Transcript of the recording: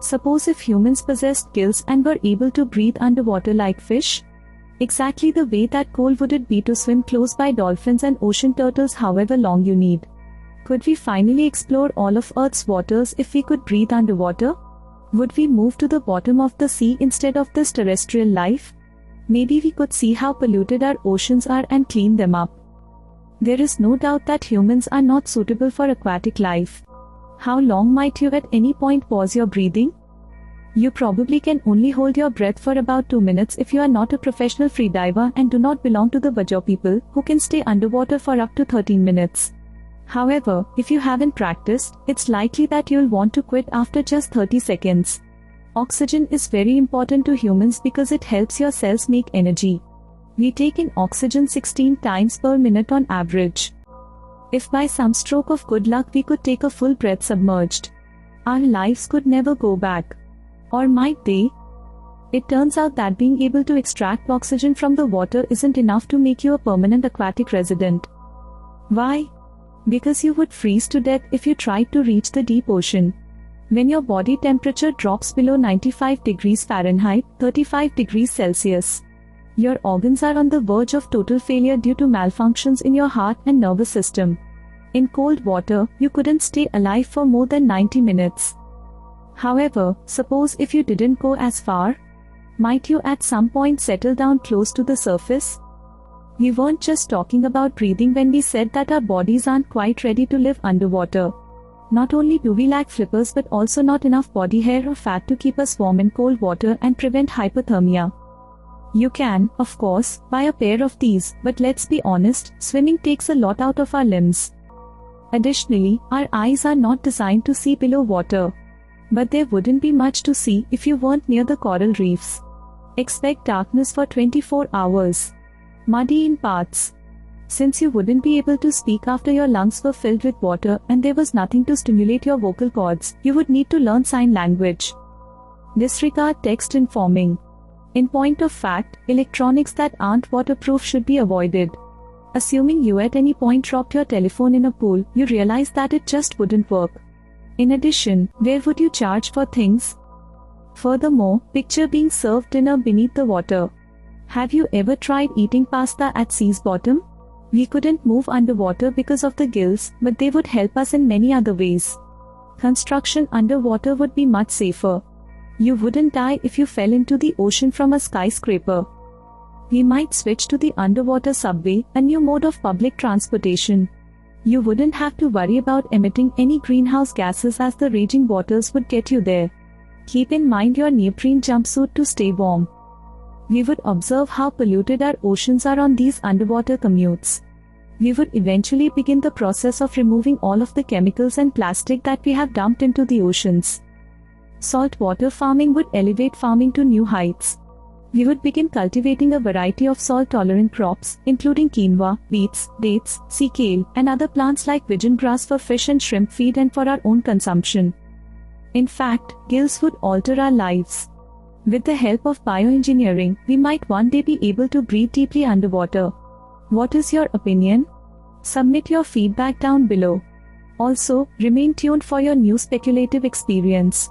Suppose if humans possessed gills and were able to breathe underwater like fish? Exactly the way that cold would it be to swim close by dolphins and ocean turtles however long you need? Could we finally explore all of Earth's waters if we could breathe underwater? Would we move to the bottom of the sea instead of this terrestrial life? Maybe we could see how polluted our oceans are and clean them up. There is no doubt that humans are not suitable for aquatic life. How long might you at any point pause your breathing? You probably can only hold your breath for about 2 minutes if you are not a professional freediver and do not belong to the Bajo people who can stay underwater for up to 13 minutes. However, if you haven't practiced, it's likely that you'll want to quit after just 30 seconds. Oxygen is very important to humans because it helps your cells make energy. We take in oxygen 16 times per minute on average. If by some stroke of good luck we could take a full breath submerged, our lives could never go back. Or might they? It turns out that being able to extract oxygen from the water isn't enough to make you a permanent aquatic resident. Why? Because you would freeze to death if you tried to reach the deep ocean. When your body temperature drops below 95 degrees Fahrenheit, 35 degrees Celsius, your organs are on the verge of total failure due to malfunctions in your heart and nervous system. In cold water, you couldn't stay alive for more than 90 minutes. However, suppose if you didn't go as far, might you at some point settle down close to the surface? We weren't just talking about breathing when we said that our bodies aren't quite ready to live underwater. Not only do we lack flippers but also not enough body hair or fat to keep us warm in cold water and prevent hypothermia. You can, of course, buy a pair of these, but let's be honest, swimming takes a lot out of our limbs. Additionally, our eyes are not designed to see below water. But there wouldn't be much to see if you weren't near the coral reefs. Expect darkness for 24 hours. Muddy in parts. Since you wouldn't be able to speak after your lungs were filled with water and there was nothing to stimulate your vocal cords, you would need to learn sign language. Disregard text informing. In point of fact, electronics that aren't waterproof should be avoided. Assuming you at any point dropped your telephone in a pool, you realize that it just wouldn't work. In addition, where would you charge for things? Furthermore, picture being served dinner beneath the water. Have you ever tried eating pasta at sea's bottom? We couldn't move underwater because of the gills, but they would help us in many other ways. Construction underwater would be much safer. You wouldn't die if you fell into the ocean from a skyscraper. We might switch to the underwater subway, a new mode of public transportation. You wouldn't have to worry about emitting any greenhouse gases as the raging waters would get you there. Keep in mind your neoprene jumpsuit to stay warm. We would observe how polluted our oceans are on these underwater commutes. We would eventually begin the process of removing all of the chemicals and plastic that we have dumped into the oceans. Saltwater farming would elevate farming to new heights. We would begin cultivating a variety of salt-tolerant crops, including quinoa, beets, dates, sea kale, and other plants like pigeon grass for fish and shrimp feed and for our own consumption. In fact, gills would alter our lives. With the help of bioengineering, we might one day be able to breathe deeply underwater. What is your opinion? Submit your feedback down below. Also, remain tuned for your new speculative experience.